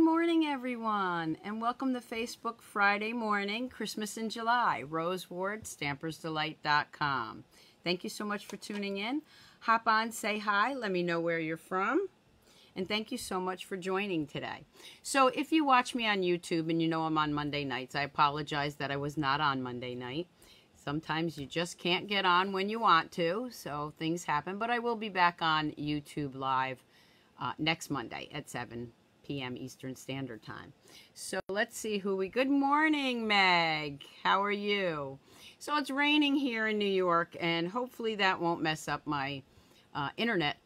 morning, everyone, and welcome to Facebook Friday morning, Christmas in July. Rose Ward, stampersdelight.com. Thank you so much for tuning in. Hop on, say hi, let me know where you're from, and thank you so much for joining today. So if you watch me on YouTube and you know I'm on Monday nights, I apologize that I was not on Monday night. Sometimes you just can't get on when you want to, so things happen, but I will be back on YouTube Live next Monday at 7 p.m. Eastern Standard Time. So let's see who we... Good morning, Meg. How are you? So it's raining here in New York, and hopefully that won't mess up my internet,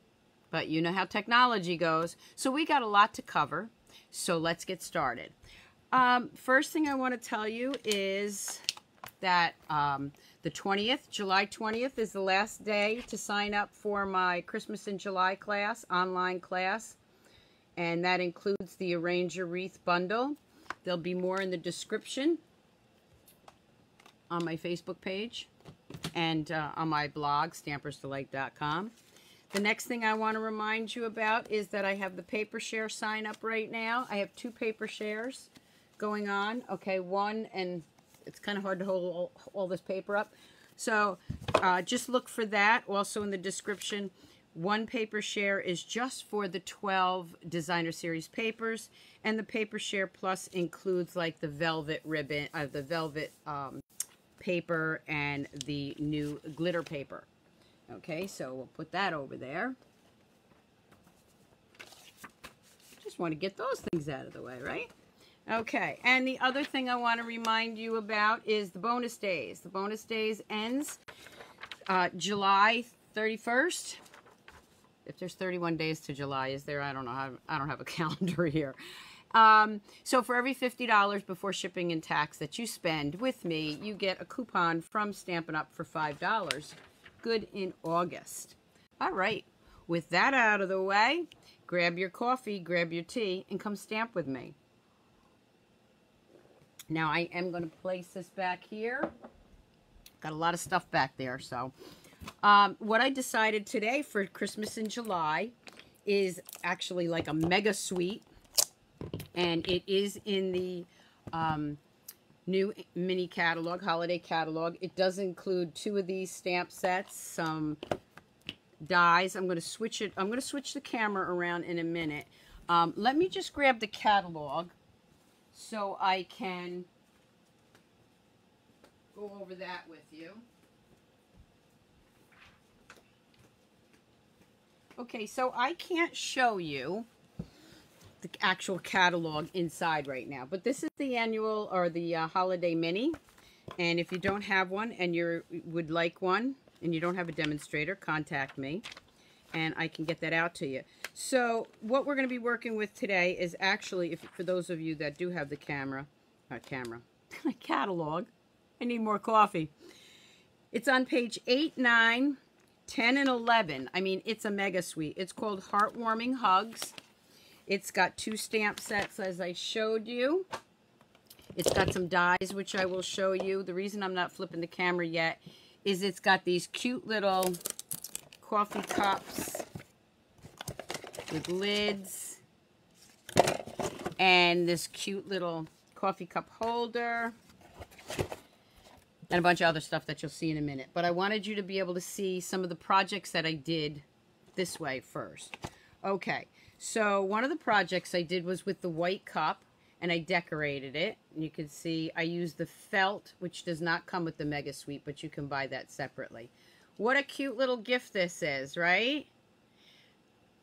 but you know how technology goes. So we got a lot to cover, so let's get started. First thing I want to tell you is that the 20th, July 20th, is the last day to sign up for my Christmas in July class, online class. And that includes the Arrange Your Wreath bundle. There'll be more in the description on my Facebook page and on my blog, stampersdelight.com. The next thing I want to remind you about is that I have the paper share sign up right now. I have 2 paper shares going on. Okay, one, and it's kind of hard to hold all this paper up. So just look for that. Also in the description, 1 paper share is just for the 12 designer series papers, and the paper share plus includes like the velvet ribbon, the velvet paper and the new glitter paper. Okay, so we'll put that over there. Just want to get those things out of the way, right? Okay, and the other thing I want to remind you about is the bonus days. The bonus days ends July 31st. If there's 31 days to July, is there? I don't know. I don't have a calendar here. So for every $50 before shipping and tax that you spend with me, you get a coupon from Stampin' Up for $5. Good in August. All right. With that out of the way, grab your coffee, grab your tea, and come stamp with me. Now I am going to place this back here. Got a lot of stuff back there, so... what I decided today for Christmas in July is actually like a mega suite, and it is in the new mini catalog, holiday catalog. It does include 2 of these stamp sets, some dies. I'm going to switch it. I'm going to switch the camera around in a minute. Let me just grab the catalog so I can go over that with you. Okay, so I can't show you the actual catalog inside right now, but this is the annual or the holiday mini. And if you don't have one and you would like one and you don't have a demonstrator, contact me and I can get that out to you. So what we're going to be working with today is actually, for those of you that do have the catalog, I need more coffee. It's on page 8, 9, 10 and 11. I mean, it's a mega suite. It's called Heartwarming Hugs. It's got 2 stamp sets, as I showed you. It's got some dies, which I will show you. The reason I'm not flipping the camera yet is it's got these cute little coffee cups with lids and this cute little coffee cup holder. And a bunch of other stuff that you'll see in a minute. But I wanted you to be able to see some of the projects that I did this way first. Okay, so one of the projects I did was with the white cup, and I decorated it. And you can see I used the felt, which does not come with the Mega Suite, but you can buy that separately. What a cute little gift this is, right?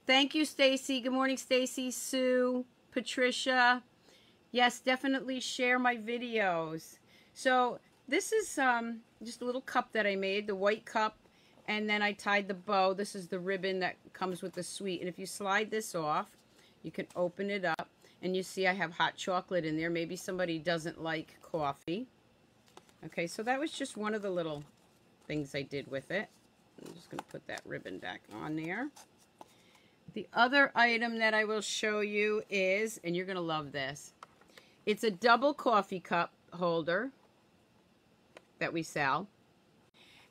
Thank you, Stacy. Good morning, Stacy, Sue, Patricia. Yes, definitely share my videos. So... this is just a little cup that I made, the white cup, and then I tied the bow. This is the ribbon that comes with the suite. And if you slide this off, you can open it up, and you see I have hot chocolate in there. Maybe somebody doesn't like coffee. Okay, so that was just one of the little things I did with it. I'm just going to put that ribbon back on there. The other item that I will show you is, and you're going to love this, it's a double coffee cup holder that we sell.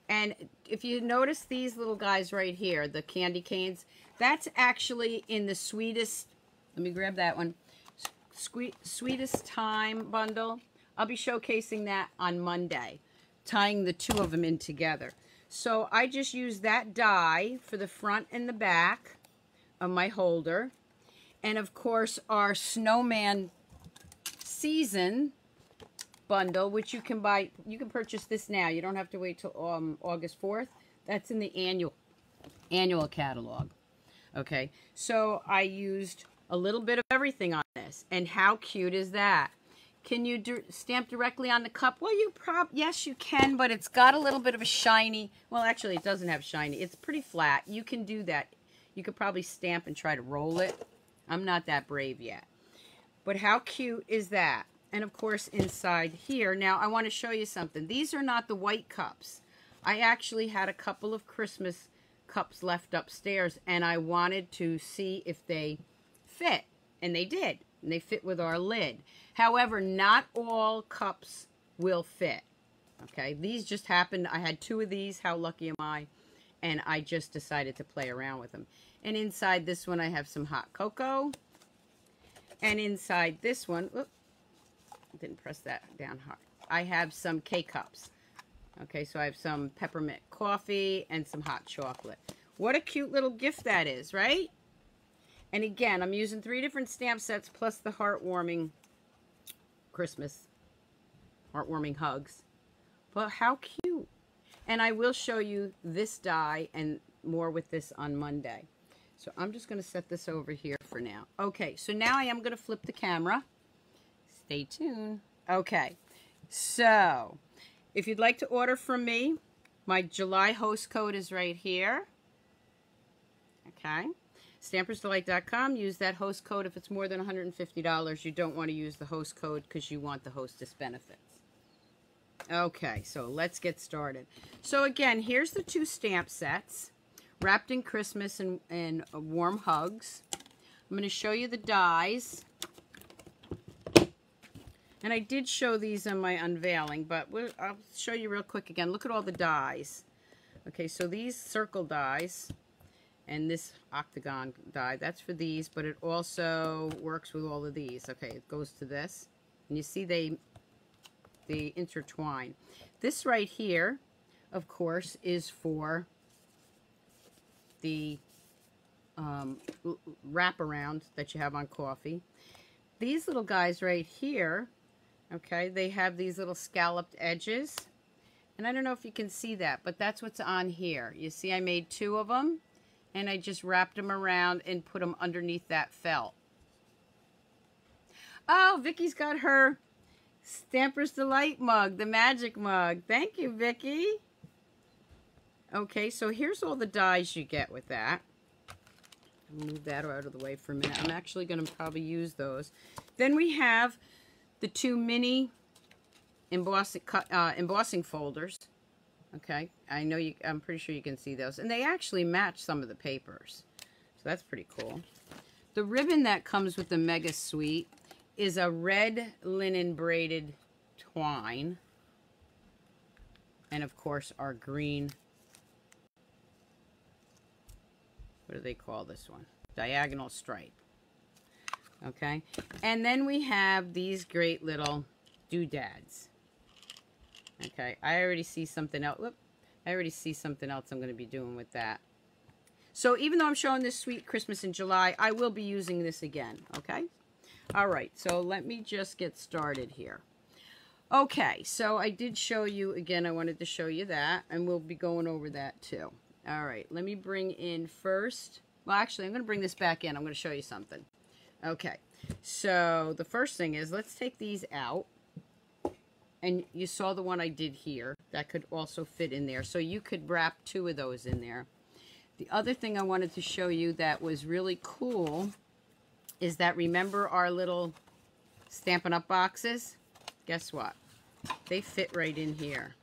And if you notice these little guys right here, the candy canes, that's actually in the Sweestes, let me grab that one, Sweetest Time bundle. I'll be showcasing that on Monday, tying the two of them in together. So I just used that die for the front and the back of my holder. And of course our Snowman Season bundle, which you can buy, you can purchase this now. You don't have to wait till August 4th. That's in the annual catalog. Okay, so I used a little bit of everything on this. And how cute is that? Can you stamp directly on the cup? Well, yes, you can, but it's got a little bit of a shiny, well, actually, it doesn't have shiny. It's pretty flat. You can do that. You could probably stamp and try to roll it. I'm not that brave yet. But how cute is that? And, of course, inside here, now, I want to show you something. These are not the white cups. I actually had a couple of Christmas cups left upstairs, and I wanted to see if they fit. And they did. And they fit with our lid. However, not all cups will fit. Okay, these just happened. I had two of these. How lucky am I? And I just decided to play around with them. And inside this one, I have some hot cocoa. And inside this one, whoop, didn't press that down hard. I have some K-cups. Okay, so I have some peppermint coffee and some hot chocolate. What a cute little gift that is, right? And again, I'm using 3 different stamp sets plus the Heartwarming Christmas, Heartwarming hugs. But how cute. And I will show you this die and more with this on Monday. So I'm just going to set this over here for now. Okay, so now I am going to flip the camera. Stay tuned. Okay, so if you'd like to order from me, my July host code is right here. Okay. StampersDelight.com. Use that host code if it's more than $150. You don't want to use the host code because you want the hostess benefits. Okay, so let's get started. So again, here's the 2 stamp sets wrapped in Christmas and warm hugs. I'm going to show you the dies. And I did show these in my unveiling, but I'll show you real quick again. Look at all the dies. Okay, so these circle dies. And this octagon die, that's for these, but it also works with all of these. Okay, it goes to this. And you see they intertwine. This right here, of course, is for the wraparound that you have on coffee. These little guys right here, okay, they have these little scalloped edges. And I don't know if you can see that, but that's what's on here. You see I made 2 of them. And I just wrapped them around and put them underneath that felt. Oh, Vicky's got her Stampers Delight mug, the magic mug. Thank you, Vicky. Okay, so here's all the dies you get with that. I'll move that out of the way for a minute. I'm actually going to probably use those. Then we have the 2 mini embossing folders. Okay, I know I'm pretty sure you can see those. And they actually match some of the papers. So that's pretty cool. The ribbon that comes with the Mega Suite is a red linen braided twine. And of course our green, what do they call this one? Diagonal stripe. Okay, and then we have these great little doodads. Okay, I already see something else. Whoop, I already see something else I'm going to be doing with that. So even though I'm showing this Sweet Christmas in July, I will be using this again. Okay? All right, so let me just get started here. Okay, so I did show you, again, I wanted to show you that, and we'll be going over that too. All right, let me bring in first. Well, actually, I'm going to bring this back in. I'm going to show you something. Okay, so the first thing is, let's take these out. And you saw the one I did here. That could also fit in there. So you could wrap 2 of those in there. The other thing I wanted to show you that was really cool is that, remember our little Stampin' Up boxes? Guess what? They fit right in here.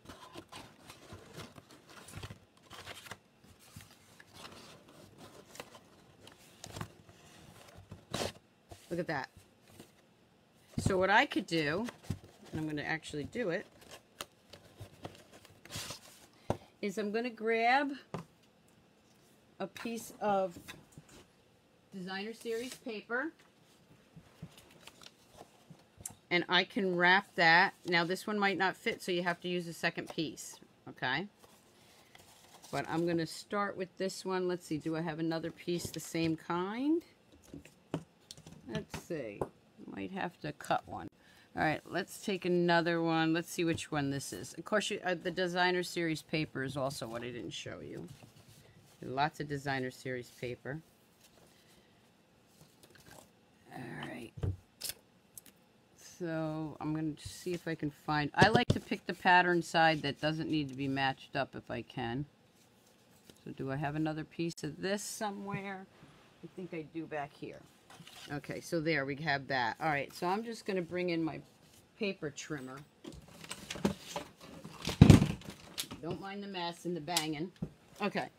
Look at that. So what I could do, and I'm going to actually do it, is I'm going to grab a piece of Designer Series paper, And I can wrap that. Now this one might not fit, so you have to use a second piece, okay? But I'm going to start with this one. Let's see, do I have another piece the same kind? Let's see. Might have to cut one. All right, let's take another one. Let's see which one this is. Of course, the designer series paper is also what I didn't show you. Lots of designer series paper. All right. So I'm going to see if I can find... I like to pick the pattern side that doesn't need to be matched up if I can. So do I have another piece of this somewhere? I think I do back here. Okay, so there we have that. All right, so I'm just going to bring in my paper trimmer. Don't mind the mess and the banging. Okay,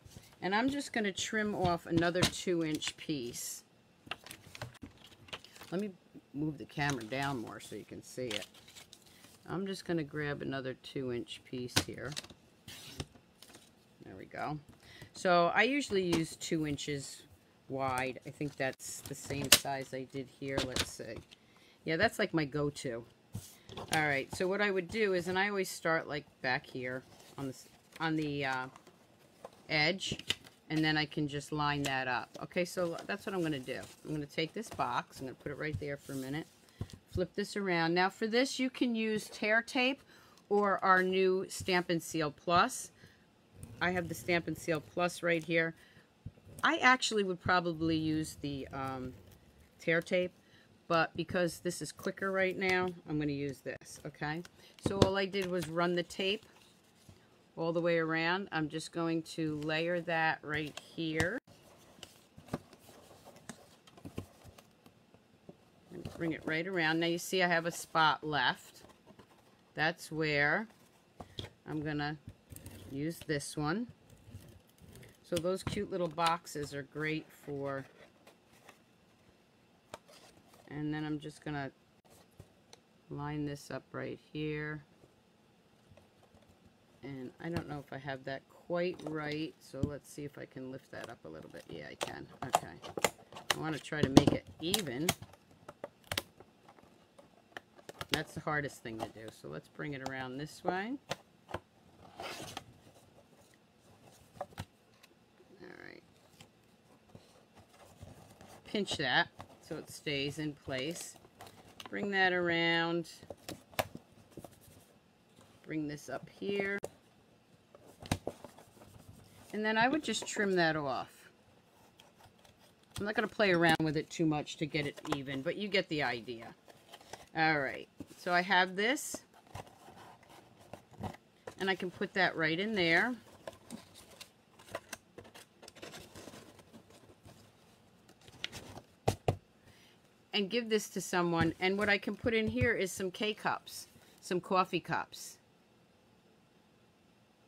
and I'm just going to trim off another 2-inch piece. Let me move the camera down more so you can see it. I'm just going to grab another 2-inch piece here. There we go. So I usually use 2 inches wide. I think that's the same size I did here. Let's see. Yeah, that's like my go-to. All right, so what I would do is, and I always start like back here on the edge, and then I can just line that up. Okay, so that's what I'm going to do. I'm going to take this box. I'm going to put it right there for a minute. Flip this around. Now for this, you can use tear tape or our new Stampin' Seal Plus. I have the Stampin' Seal Plus right here. I actually would probably use the tear tape, but because this is quicker right now, I'm going to use this, okay? So all I did was run the tape all the way around. I'm just going to layer that right here. And bring it right around. Now you see I have a spot left. That's where I'm going to use this one. So those cute little boxes are great for, and then I'm just going to line this up right here. And I don't know if I have that quite right, so let's see if I can lift that up a little bit. Yeah, I can. Okay. I want to try to make it even. That's the hardest thing to do. So let's bring it around this way. Pinch that so it stays in place. Bring that around. Bring this up here. And then I would just trim that off. I'm not going to play around with it too much to get it even, but you get the idea. All right, so I have this, and I can put that right in there. And give this to someone, and what I can put in here is some K-cups, some coffee cups.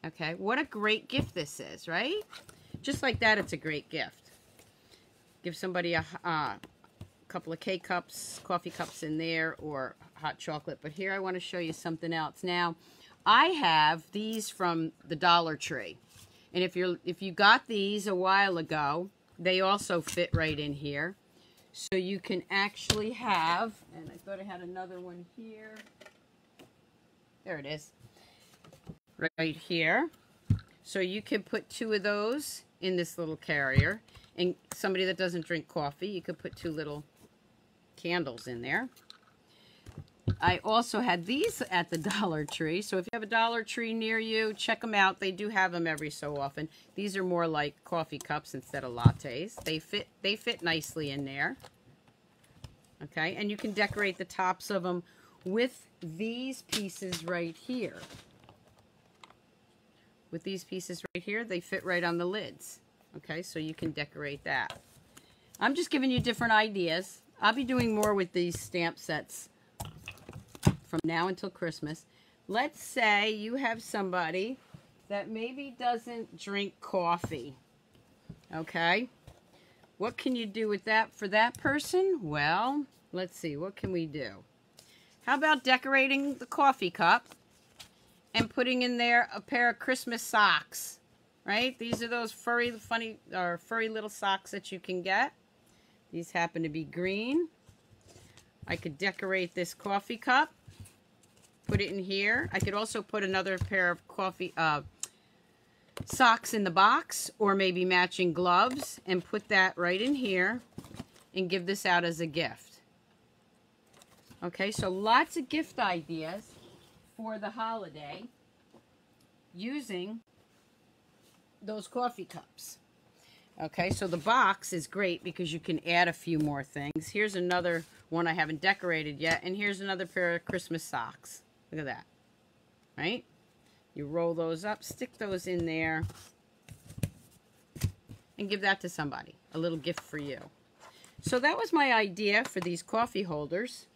Okay, what a great gift this is, right? Just like that, it's a great gift. Give somebody a couple of K-cups, coffee cups in there, or hot chocolate. But here I want to show you something else. Now, I have these from the Dollar Tree, and if you got these a while ago, they also fit right in here. So you can actually have, and I thought I had another one here. There it is. Right here. So you can put 2 of those in this little carrier. And somebody that doesn't drink coffee, you could put 2 little candles in there. I also had these at the Dollar Tree. So if you have a Dollar Tree near you, check them out. They do have them every so often. These are more like coffee cups instead of lattes. They fit nicely in there. Okay, and you can decorate the tops of them with these pieces right here. With these pieces right here, they fit right on the lids. Okay, so you can decorate that. I'm just giving you different ideas. I'll be doing more with these stamp sets from now until Christmas. Let's say you have somebody that maybe doesn't drink coffee. Okay? What can you do with that for that person? Well, let's see. What can we do? How about decorating the coffee cup and putting in there a pair of Christmas socks? Right? These are those furry little socks that you can get. These happen to be green. I could decorate this coffee cup, put it in here. I could also put another pair of socks in the box, or maybe matching gloves, and put that right in here and give this out as a gift. Okay, so lots of gift ideas for the holiday using those coffee cups. Okay, so the box is great because you can add a few more things. Here's another one I haven't decorated yet, and here's another pair of Christmas socks. Look at that, right? You roll those up, stick those in there, and give that to somebody. A little gift for you. So that was my idea for these coffee holders.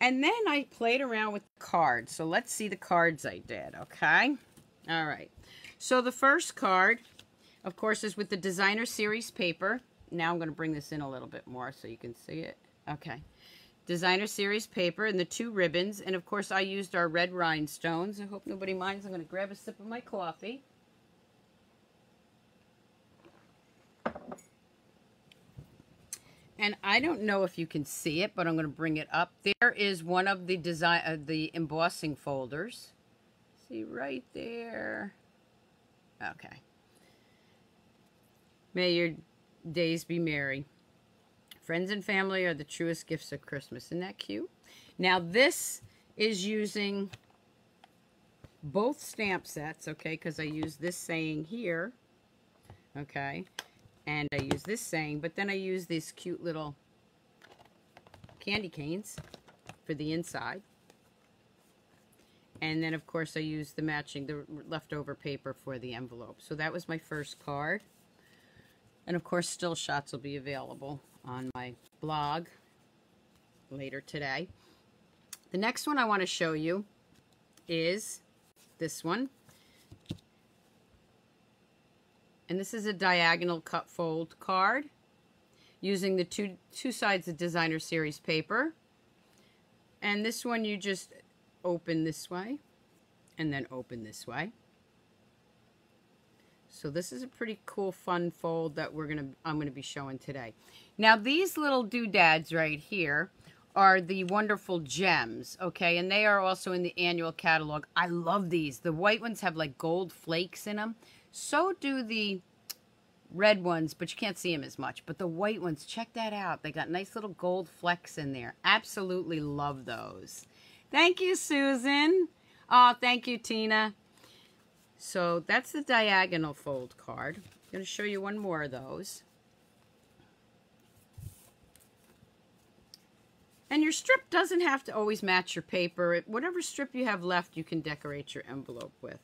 And then I played around with cards. So let's see the cards I did, okay? All right. So the first card, of course, is with the Designer Series paper. Now I'm going to bring this in a little bit more so you can see it. Okay. Designer Series paper and the 2 ribbons. And, of course, I used our red rhinestones. I hope nobody minds. I'm going to grab a sip of my coffee. And I don't know if you can see it, but I'm going to bring it up. There is one of the the embossing folders. See right there. Okay. May your days be merry. Friends and family are the truest gifts of Christmas. Isn't that cute? Now this is using both stamp sets, okay, because I use this saying here, okay, and I use this saying, but then I use these cute little candy canes for the inside. And then, of course, I used the leftover paper for the envelope. So that was my first card. And, of course, still shots will be available on my blog later today. The next one I want to show you is this one. And this is a diagonal cut fold card using the two sides of Designer Series paper. And this one you just open this way and then open this way. So this is a pretty cool fun fold that I'm gonna be showing today. Now these little doodads right here are the wonderful gems, okay, and they are also in the annual catalog. I love these. The white ones have like gold flakes in them. So do the red ones, but you can't see them as much. But the white ones, check that out. They got nice little gold flecks in there. Absolutely love those. Thank you, Susan. Oh, thank you, Tina. So that's the diagonal fold card. I'm going to show you one more of those. And your strip doesn't have to always match your paper. Whatever strip you have left, you can decorate your envelope with.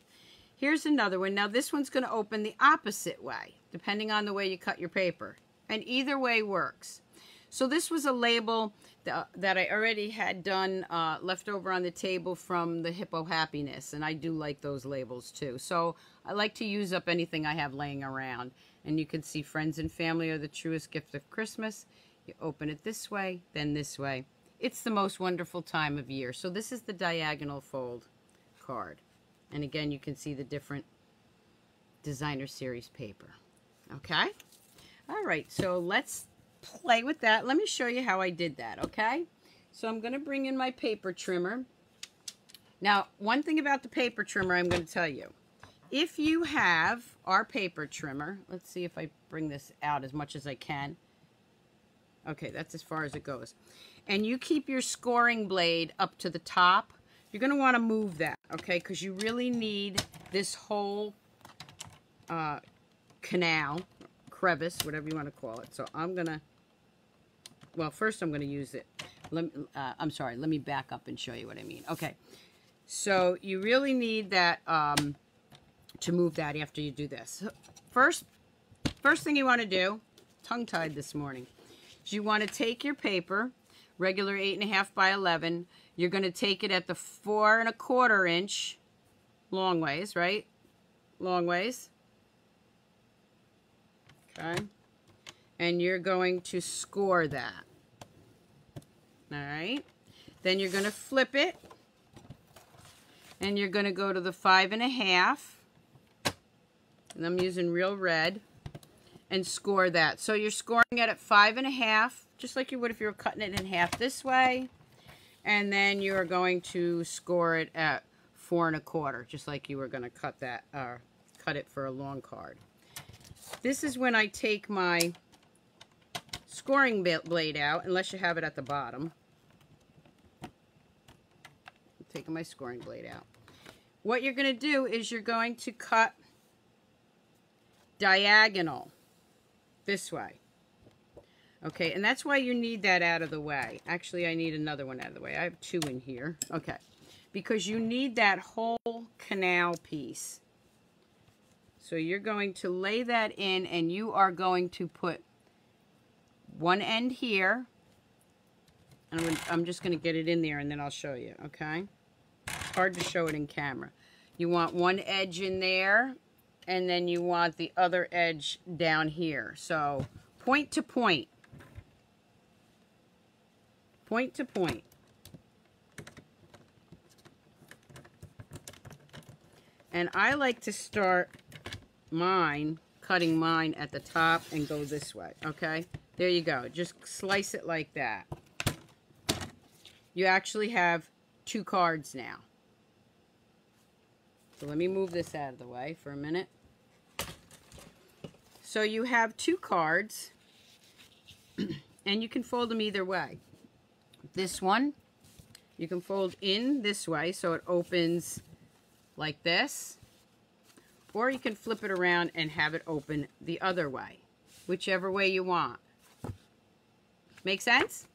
Here's another one. Now this one's going to open the opposite way, depending on the way you cut your paper. And either way works. So this was a label that I already had done left over on the table from the Hippo Happiness. And I do like those labels too. So I like to use up anything I have laying around. And you can see friends and family are the truest gift of Christmas. You open it this way, then this way. It's the most wonderful time of year. So this is the diagonal fold card. And again, you can see the different Designer Series paper. Okay? All right, so let's play with that. Let me show you how I did that, okay? So I'm going to bring in my paper trimmer. Now, one thing about the paper trimmer I'm going to tell you. If you have our paper trimmer, let's see if I bring this out as much as I can. Okay, that's as far as it goes. And you keep your scoring blade up to the top. You're going to want to move that, okay, because you really need this whole canal, crevice, whatever you want to call it. So I'm going to, well, first I'm going to use it. I'm sorry, let me back up and show you what I mean. Okay, so you really need that to move that after you do this. First thing you want to do, tongue-tied this morning, is you want to take your paper, regular 8.5 by 11. You're going to take it at the 4 1/4 inch long ways, right? Long ways. Okay. And you're going to score that. All right. Then you're going to flip it. And you're going to go to the 5 1/2. And I'm using real red. And score that. So you're scoring it at 5 1/2 just like you would if you were cutting it in half this way. And then you are going to score it at 4 1/4, just like you were going to cut that, cut it for a long card. This is when I take my scoring blade out, unless you have it at the bottom. I'm taking my scoring blade out. What you're going to do is you're going to cut diagonal this way. Okay, and that's why you need that out of the way. Actually, I need another one out of the way. I have 2 in here. Okay, because you need that whole canal piece. So you're going to lay that in, and you are going to put one end here. And I'm just going to get it in there, and then I'll show you, okay? It's hard to show it in camera. You want one edge in there, and then you want the other edge down here. So point to point. Point to point. And I like to start mine, cutting mine at the top and go this way, okay? There you go. Just slice it like that. You actually have 2 cards now. So let me move this out of the way for a minute. So you have 2 cards, and you can fold them either way. This one, you can fold in this way so it opens like this, or you can flip it around and have it open the other way, whichever way you want. Make sense?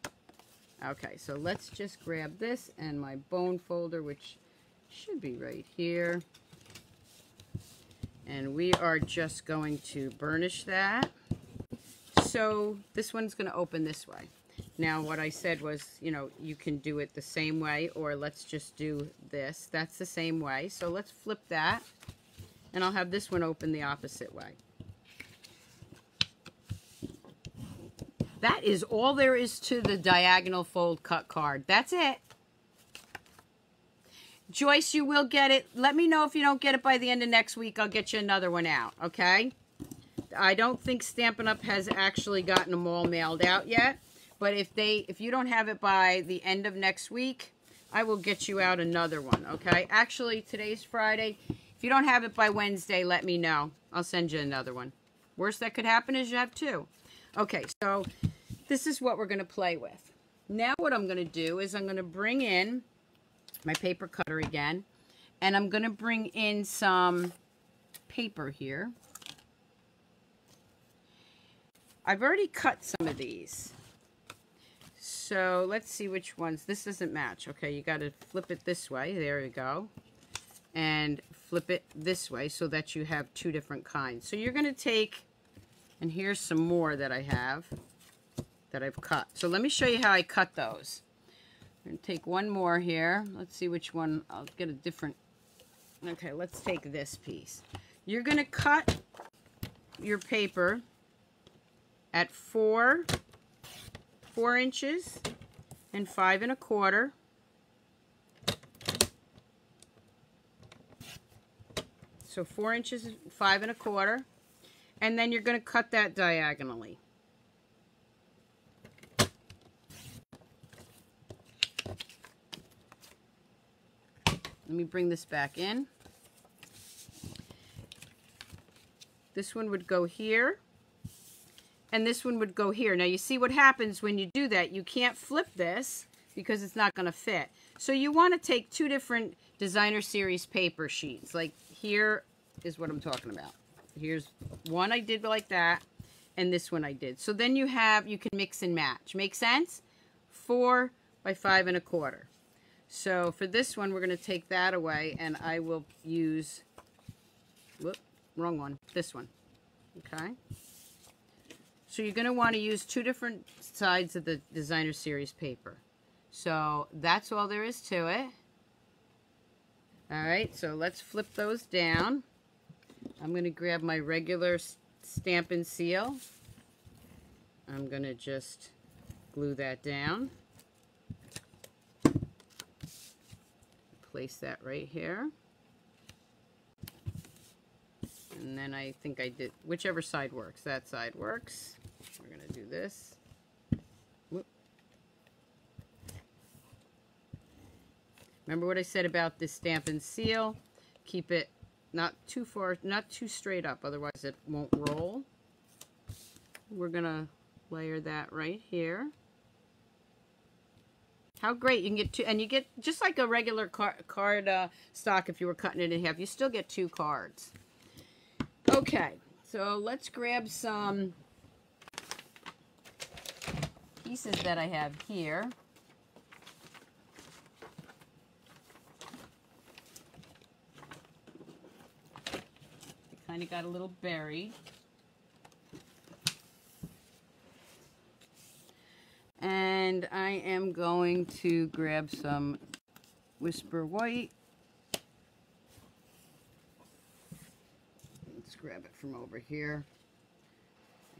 Okay, so let's just grab this and my bone folder, which should be right here. And we are just going to burnish that. So this one's going to open this way. Now what I said was, you know, you can do it the same way, or let's just do this. That's the same way. So let's flip that, and I'll have this one open the opposite way. That is all there is to the diagonal fold cut card. That's it. Joyce, you will get it. Let me know if you don't get it by the end of next week. I'll get you another one out, okay? I don't think Stampin' Up! Has actually gotten them all mailed out yet. But if you don't have it by the end of next week, I will get you out another one, okay? Actually, today's Friday. If you don't have it by Wednesday, let me know. I'll send you another one. Worst that could happen is you have 2. Okay, so this is what we're going to play with. Now what I'm going to do is I'm going to bring in my paper cutter again, and I'm going to bring in some paper here. I've already cut some of these. So let's see which ones. This doesn't match. Okay, you got to flip it this way. There you go. And flip it this way so that you have 2 different kinds. So you're going to take, and here's some more that I have that I've cut. So let me show you how I cut those. I'm going to take one more here. Let's see which one. I'll get a different. Okay, let's take this piece. You're going to cut your paper at 4 inches and 5 1/4. So 4 inches, 5 1/4, and then you're going to cut that diagonally. Let me bring this back in. This one would go here, and this one would go here. Now you see what happens when you do that. You can't flip this because it's not going to fit. So you want to take 2 different designer series paper sheets. Like here is what I'm talking about. Here's one I did like that, and this one I did. So then you can mix and match. Make sense? 4 by 5 1/4. So for this one, we're going to take that away, and I will use, whoop, wrong one, this one, okay? So you're going to want to use 2 different sides of the designer series paper. So that's all there is to it. All right, so let's flip those down. I'm going to grab my regular Stampin' Seal. I'm going to just glue that down. Place that right here. And then I think I did, whichever side works. That side works. We're going to do this. Remember what I said about this Stampin' Seal? Keep it not too far, not too straight up, otherwise it won't roll. We're gonna layer that right here. How great, you can get two, and you get just like a regular card stock if you were cutting it in half, you still get 2 cards. Okay, so let's grab some pieces that I have here. Kind of got a little buried. And I am going to grab some Whisper White. Let's grab it from over here.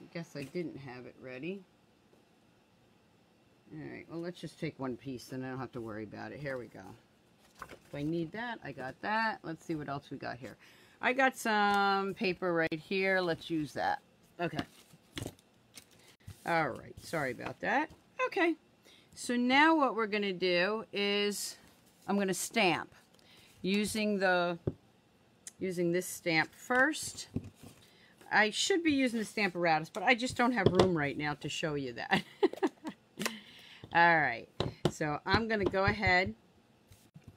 I guess I didn't have it ready. Alright, well let's just take one piece and I don't have to worry about it. Here we go. If I need that, I got that. Let's see what else we got here. I got some paper right here. Let's use that. Okay. Alright, sorry about that. Okay. So now what we're going to do is I'm going to stamp using this stamp first. I should be using the Stamparatus, but I just don't have room right now to show you that. Alright, so I'm going to go ahead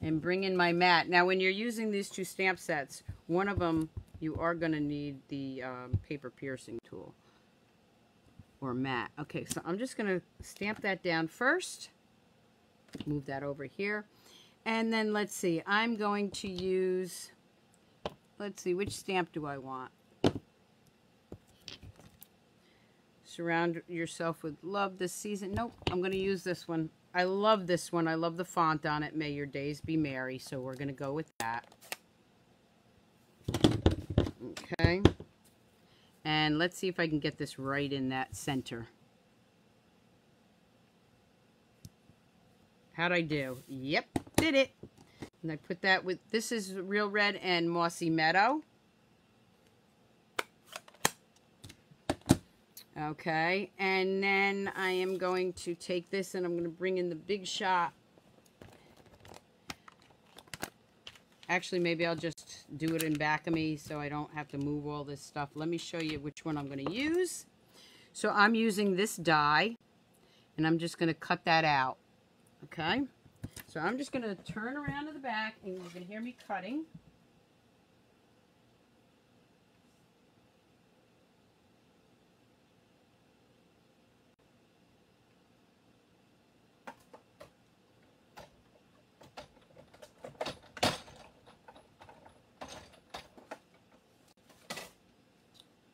and bring in my mat. Now when you're using these 2 stamp sets, one of them you are going to need the paper piercing tool or mat. Okay, so I'm just going to stamp that down first. Move that over here. And then let's see, I'm going to use, let's see, which stamp do I want? Surround yourself with love this season. Nope, I'm going to use this one. I love this one. I love the font on it. May your days be merry. So we're going to go with that. Okay. And let's see if I can get this right in that center. How'd I do? Yep, did it. And I put that with, this is Real Red and Mossy Meadow. Okay, and then I am going to take this and I'm going to bring in the Big Shot. Actually, maybe I'll just do it in back of me so I don't have to move all this stuff. Let me show you which one I'm going to use. So I'm using this die, and I'm just going to cut that out. Okay? So I'm just going to turn around to the back, and you're going to hear me cutting.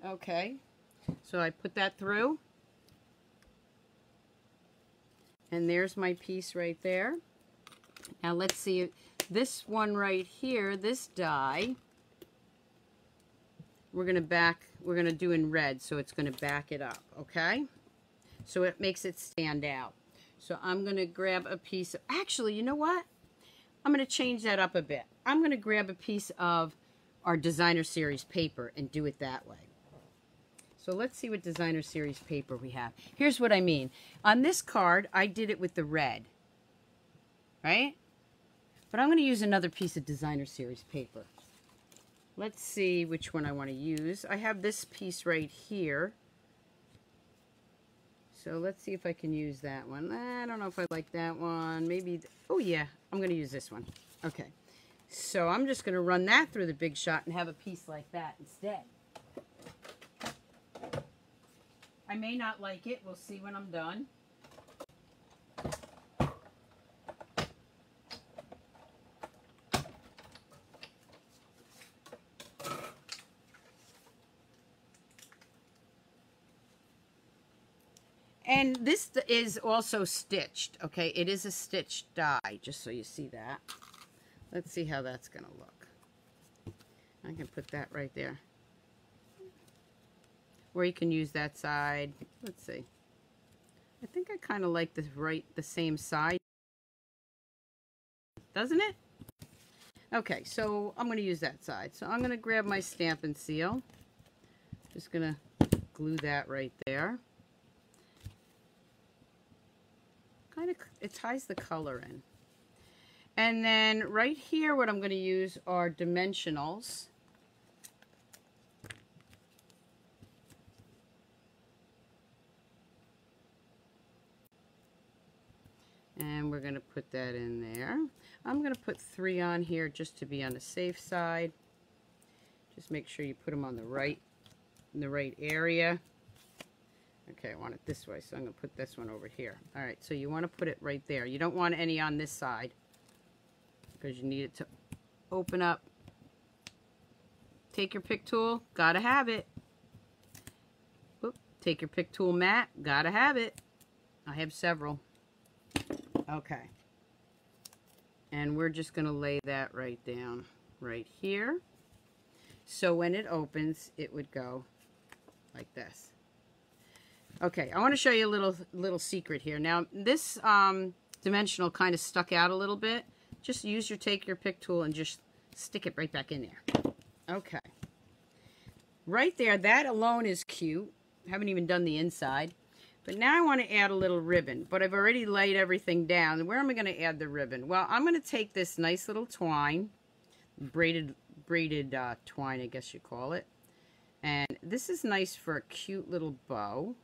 Okay, so I put that through, and there's my piece right there. Now let's see, this one right here, this die, we're gonna do in red, so it's gonna back it up, okay? So it makes it stand out. So I'm gonna grab a piece of, actually, you know what? I'm gonna change that up a bit. I'm gonna grab a piece of our Designer Series paper and do it that way. So let's see what Designer Series paper we have. Here's what I mean. On this card, I did it with the red, right? But I'm going to use another piece of Designer Series paper. Let's see which one I want to use. I have this piece right here. So let's see if I can use that one. I don't know if I like that one. Maybe, oh yeah, I'm going to use this one. Okay. So I'm just going to run that through the Big Shot and have a piece like that instead. I may not like it. We'll see when I'm done. And this is also stitched, okay? It is a stitched die, just so you see that. Let's see how that's going to look. I can put that right there. Or you can use that side. Let's see. I think I kind of like the same side. Doesn't it? Okay, so I'm going to use that side. So I'm going to grab my Stampin' Seal. Just going to glue that right there. Kind of, it ties the color in. And then right here, what I'm going to use are dimensionals. And we're going to put that in there. I'm going to put 3 on here just to be on the safe side. Just make sure you put them on in the right area. Okay, I want it this way, so I'm going to put this one over here. All right, so you want to put it right there. You don't want any on this side because you need it to open up. Take your pick tool, gotta have it. Oop, take your pick tool mat, gotta have it. I have several. Okay. And we're just going to lay that right down right here. So when it opens, it would go like this. Okay, I want to show you a little secret here. Now, this dimensional kind of stuck out a little bit. Just take your pick tool and just stick it right back in there. Okay. Right there, that alone is cute. Haven't even done the inside. But now I want to add a little ribbon. But I've already laid everything down. Where am I going to add the ribbon? Well, I'm going to take this nice little twine. Braided twine, I guess you call it. And this is nice for a cute little bow.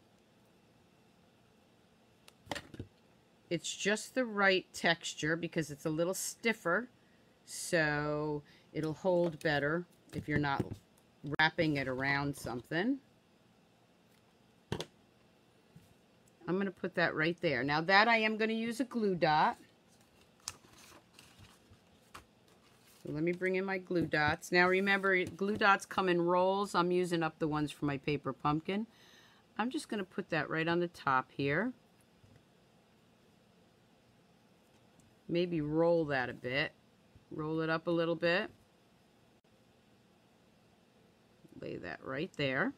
It's just the right texture because it's a little stiffer, so it'll hold better if you're not wrapping it around something. I'm going to put that right there. Now that I am going to use a glue dot. So let me bring in my glue dots. Now remember, glue dots come in rolls. I'm using up the ones for my paper pumpkin. I'm just going to put that right on the top here. Maybe roll that a bit. Roll it up a little bit. Lay that right there.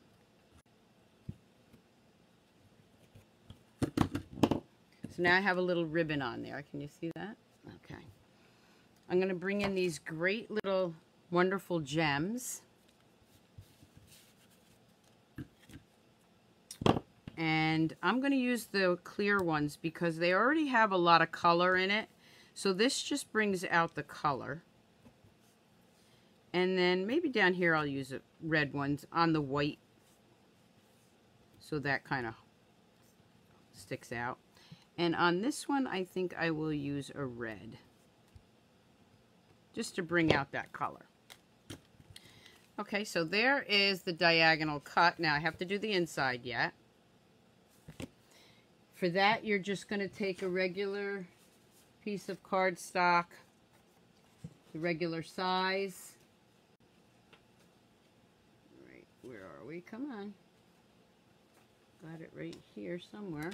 So now I have a little ribbon on there. Can you see that? Okay. I'm going to bring in these great little wonderful gems. And I'm going to use the clear ones because they already have a lot of color in it. So this just brings out the color. And then maybe down here I'll use red ones on the white. So that kind of sticks out. And on this one I think I will use a red. Just to bring out that color. Okay, so there is the diagonal cut. Now I have to do the inside yet. For that you're just going to take a regular piece of cardstock, the regular size. Right, where are we? Come on. Got it right here somewhere.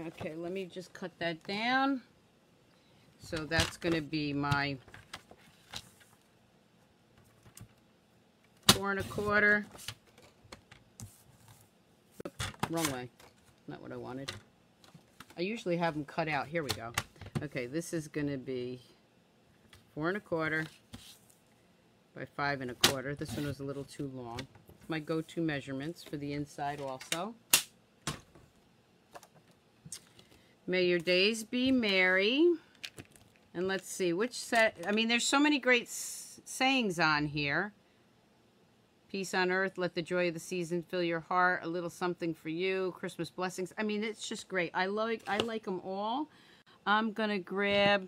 Okay, let me just cut that down. So that's going to be my 4 1/4. Oops, wrong way. Not what I wanted. I usually have them cut out. Here we go. Okay, this is going to be 4 1/4 by 5 1/4. This one was a little too long. My go-to measurements for the inside also. May your days be merry. And let's see, which set, I mean, there's so many great sayings on here. Peace on earth, let the joy of the season fill your heart, a little something for you, Christmas blessings. I mean, it's just great. I like them all. I'm going to grab,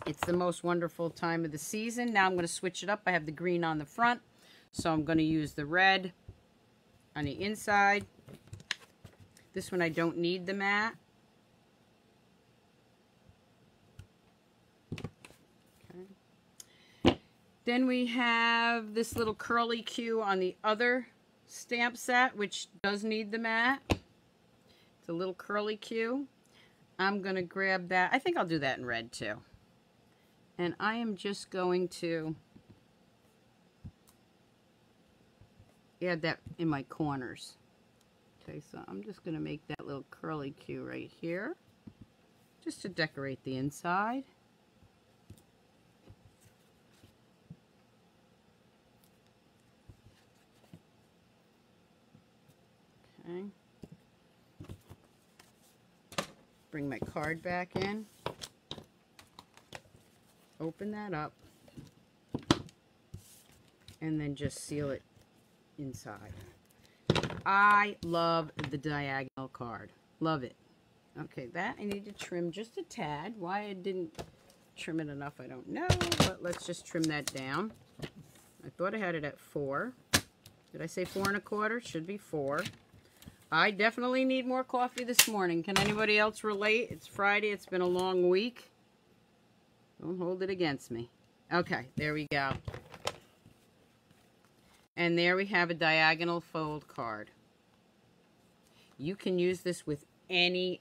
it's the most wonderful time of the season. Now I'm going to switch it up. I have the green on the front, so I'm going to use the red on the inside. This one I don't need the mat. Then we have this little curly Q on the other stamp set, which does need the mat. It's a little curly Q. I'm going to grab that. I think I'll do that in red too. And I am just going to add that in my corners. Okay, so I'm just going to make that little curly Q right here, just to decorate the inside. Okay. Bring my card back in. open that up and then just seal it inside. I love the diagonal card. Love it. Okay, that I need to trim just a tad. Why I didn't trim it enough, I don't know, but let's just trim that down. I thought I had it at 4. Did I say 4 1/4? Should be 4. I definitely need more coffee this morning. Can anybody else relate? It's Friday. It's been a long week. Don't hold it against me. Okay, there we go. And there we have a diagonal fold card. You can use this with any